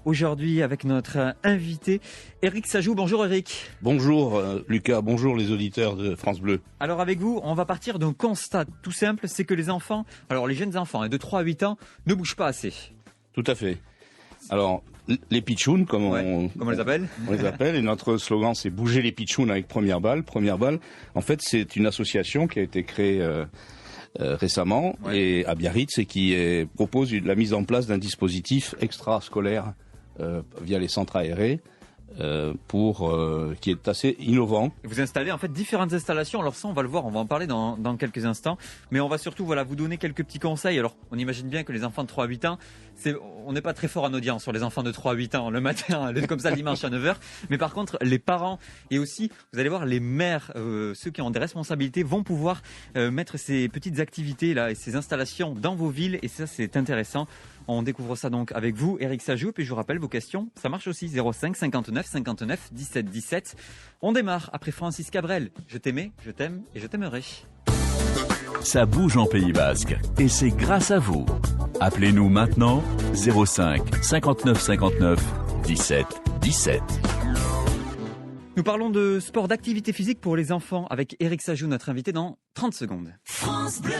Aujourd'hui avec notre invité Éric Sajou. Bonjour Éric. Bonjour Lucas, bonjour les auditeurs de France Bleu. Alors avec vous, on va partir d'un constat tout simple, c'est que les enfants, alors les jeunes enfants de 3 à 8 ans, ne bougent pas assez. Tout à fait. Alors les pitchouns, comme on les appelle. On les appelle, et notre slogan c'est bouger les pitchouns avec première balle. Première balle, en fait c'est une association qui a été créée récemment et à Biarritz et qui propose la mise en place d'un dispositif extrascolaire via les centres aérés qui est assez innovant. Vous installez en fait différentes installations. Alors ça, on va le voir, on va en parler dans quelques instants. Mais on va surtout vous donner quelques petits conseils. Alors on imagine bien que les enfants de 3 à 8 ans, on n'est pas très fort en audience sur les enfants de 3 à 8 ans le matin, comme ça le dimanche à 9h. Mais par contre, les parents et aussi, vous allez voir, les mères, ceux qui ont des responsabilités vont pouvoir mettre ces petites activités là et ces installations dans vos villes. Et ça, c'est intéressant. On découvre ça donc avec vous, Éric Sajou. Puis je vous rappelle vos questions. Ça marche aussi, 05 59 59 17 17. On démarre après Francis Cabrel. Je t'aimais, je t'aime et je t'aimerai. Ça bouge en Pays Basque et c'est grâce à vous. Appelez-nous maintenant 05 59 59 17 17. Nous parlons de sport, d'activité physique pour les enfants avec Éric Sajou, notre invité dans 30 secondes. France Bleu.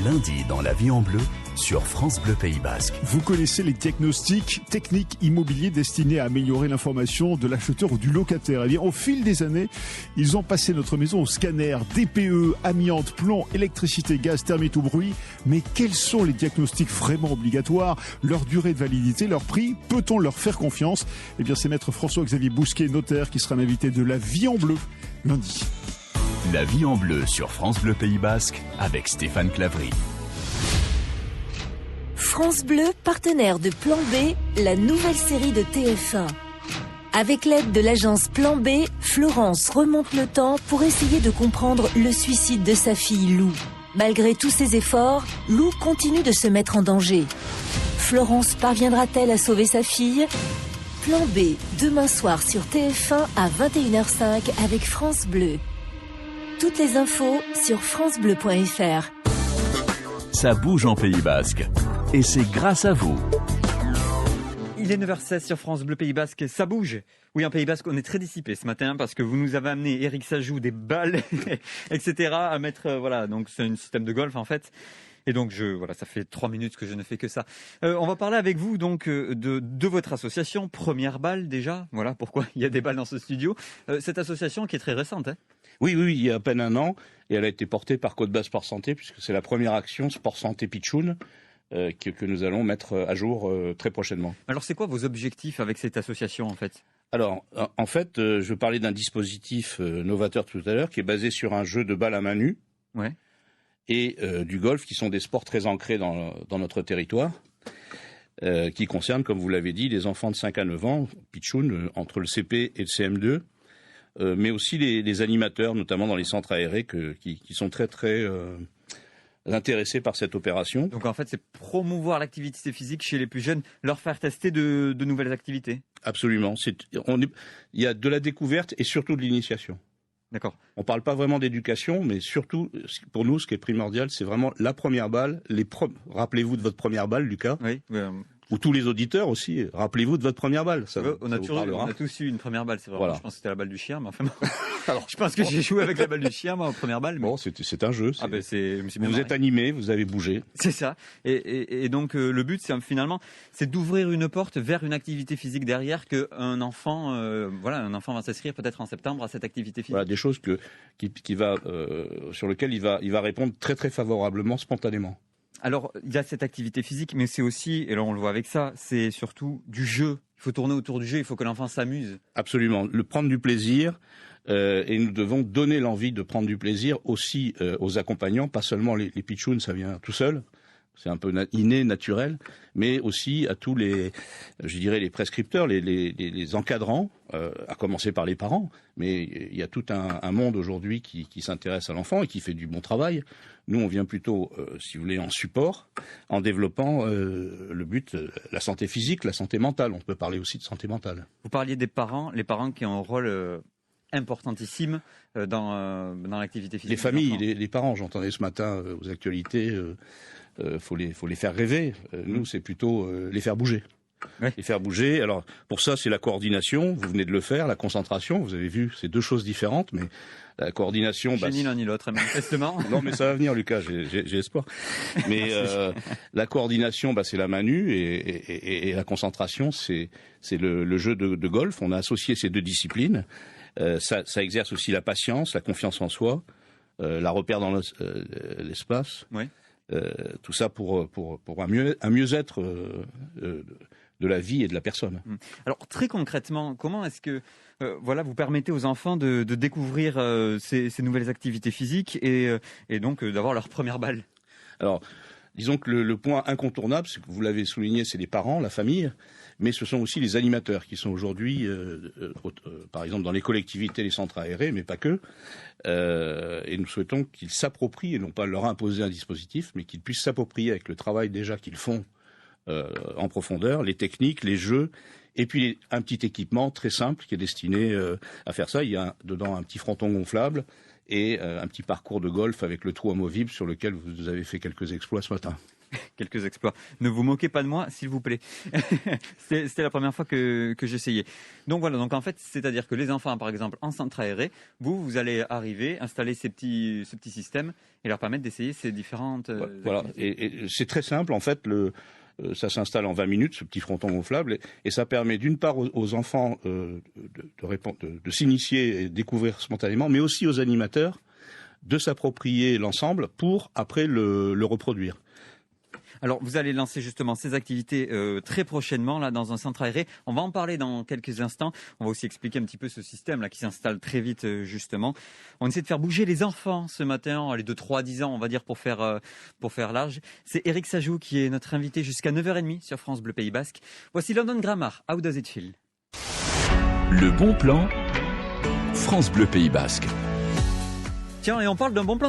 Lundi dans La Vie en Bleu sur France Bleu Pays Basque. Vous connaissez les diagnostics techniques immobiliers destinés à améliorer l'information de l'acheteur ou du locataire. Eh bien, au fil des années, ils ont passé notre maison au scanner, DPE, amiante, plomb, électricité, gaz, thermite ou bruit. Mais quels sont les diagnostics vraiment obligatoires? Leur durée de validité, leur prix? Peut-on leur faire confiance? Eh bien, c'est maître François-Xavier Bousquet, notaire, qui sera l'invité de La Vie en Bleu lundi. La Vie en Bleu sur France Bleu Pays Basque avec Stéphane Clavry. France Bleu, partenaire de Plan B, la nouvelle série de TF1. Avec l'aide de l'agence Plan B, Florence remonte le temps pour essayer de comprendre le suicide de sa fille Lou. Malgré tous ses efforts, Lou continue de se mettre en danger. Florence parviendra-t-elle à sauver sa fille ? Plan B, demain soir sur TF1 à 21h05 avec France Bleu. Toutes les infos sur francebleu.fr. Ça bouge en Pays Basque et c'est grâce à vous. Il est 9h16 sur France Bleu Pays Basque, ça bouge. Oui, en Pays Basque, on est très dissipé ce matin parce que vous nous avez amené, Éric Sajou, des balles, etc. à mettre, donc c'est un système de golf en fait. Et donc ça fait 3 minutes que je ne fais que ça. On va parler avec vous donc de votre association Première Balle déjà. Voilà pourquoi il y a des balles dans ce studio. Cette association qui est très récente. Hein. Oui, il y a à peine un an, et elle a été portée par Côte Basque Sport Santé, puisque c'est la première action Sport Santé Pitchoun que nous allons mettre à jour très prochainement. Alors c'est quoi vos objectifs avec cette association en fait ? Alors, en fait, je parlais d'un dispositif novateur tout à l'heure, qui est basé sur un jeu de balle à main nue et du golf, qui sont des sports très ancrés dans notre territoire, qui concernent, comme vous l'avez dit, les enfants de 5 à 9 ans, pitchoun, entre le CP et le CM2, mais aussi les animateurs, notamment dans les centres aérés, qui sont très intéressés par cette opération. Donc en fait, c'est promouvoir l'activité physique chez les plus jeunes, leur faire tester de nouvelles activités. Absolument. Il y a de la découverte et surtout de l'initiation. D'accord. On ne parle pas vraiment d'éducation, mais surtout, pour nous, ce qui est primordial, c'est vraiment la première balle. Rappelez-vous de votre première balle, Lucas. Oui. Ou tous les auditeurs aussi, rappelez-vous de votre première balle. On a tous eu une première balle, c'est vrai. Voilà. Je pense que c'était la balle du chien, mais enfin alors, je pense que j'ai joué avec la balle du chien, moi, en première balle. Mais... Bon, c'est un jeu. Vous êtes animé, vous avez bougé. C'est ça. Et donc, le but, c'est d'ouvrir une porte vers une activité physique derrière qu'un enfant, un enfant va s'inscrire peut-être en septembre à cette activité physique. Voilà, des choses sur lesquelles il va répondre très, très favorablement, spontanément. Alors, il y a cette activité physique, mais c'est aussi, et là on le voit avec ça, c'est surtout du jeu. Il faut tourner autour du jeu, il faut que l'enfant s'amuse. Absolument, prendre du plaisir, et nous devons donner l'envie de prendre du plaisir aussi aux accompagnants, pas seulement les pitchouns, ça vient tout seul, c'est un peu inné, naturel, mais aussi à tous les prescripteurs, les encadrants, à commencer par les parents. Mais il y a tout un monde aujourd'hui qui s'intéresse à l'enfant et qui fait du bon travail. Nous, on vient plutôt, si vous voulez, en support, en développant le but, la santé physique, la santé mentale. On peut parler aussi de santé mentale. Vous parliez des parents, les parents qui ont un rôle importantissime dans l'activité physique. Les familles, les parents, j'entendais ce matin aux actualités faut les faire rêver. Nous, c'est plutôt les faire bouger. Ouais. Les faire bouger. Alors, pour ça, c'est la coordination. Vous venez de le faire, la concentration. Vous avez vu, c'est deux choses différentes, mais la coordination. J'ai ni l'un ni l'autre, manifestement. Non, mais ça va venir, Lucas. J'ai espoir. Mais la coordination, c'est la main nue, et la concentration, c'est le jeu de golf. On a associé ces deux disciplines. Ça exerce aussi la patience, la confiance en soi, la repère dans l'espace. Oui. Tout ça pour un mieux-être de la vie et de la personne. Alors très concrètement, comment est-ce que vous permettez aux enfants de découvrir ces nouvelles activités physiques et donc d'avoir leur première balle? Alors, disons que le point incontournable, c'est que vous l'avez souligné, c'est les parents, la famille, mais ce sont aussi les animateurs qui sont aujourd'hui, par exemple dans les collectivités, les centres aérés, mais pas que. Et nous souhaitons qu'ils s'approprient, et non pas leur imposer un dispositif, mais qu'ils puissent s'approprier avec le travail déjà qu'ils font en profondeur, les techniques, les jeux, et puis un petit équipement très simple qui est destiné à faire ça. Il y a dedans un petit fronton gonflable et un petit parcours de golf avec le trou amovible sur lequel vous avez fait quelques exploits ce matin. Quelques exploits. Ne vous moquez pas de moi, s'il vous plaît. C'était la première fois que j'essayais. Donc voilà, donc en fait, c'est-à-dire que les enfants, par exemple, en centre aéré, vous allez arriver, installer ce petit système et leur permettre d'essayer ces différentes voilà, et c'est très simple, en fait, ça s'installe en 20 minutes, ce petit fronton gonflable, et ça permet d'une part aux enfants de s'initier et découvrir spontanément, mais aussi aux animateurs de s'approprier l'ensemble pour après le reproduire. Alors, vous allez lancer justement ces activités très prochainement là dans un centre aéré. On va en parler dans quelques instants. On va aussi expliquer un petit peu ce système là qui s'installe très vite justement. On essaie de faire bouger les enfants ce matin, les de 3 à 10 ans, on va dire pour faire large. C'est Eric Sajou qui est notre invité jusqu'à 9h30 sur France Bleu Pays Basque. Voici London Grammar, How Does It Feel? Le bon plan, France Bleu Pays Basque. Tiens, et on parle d'un bon plan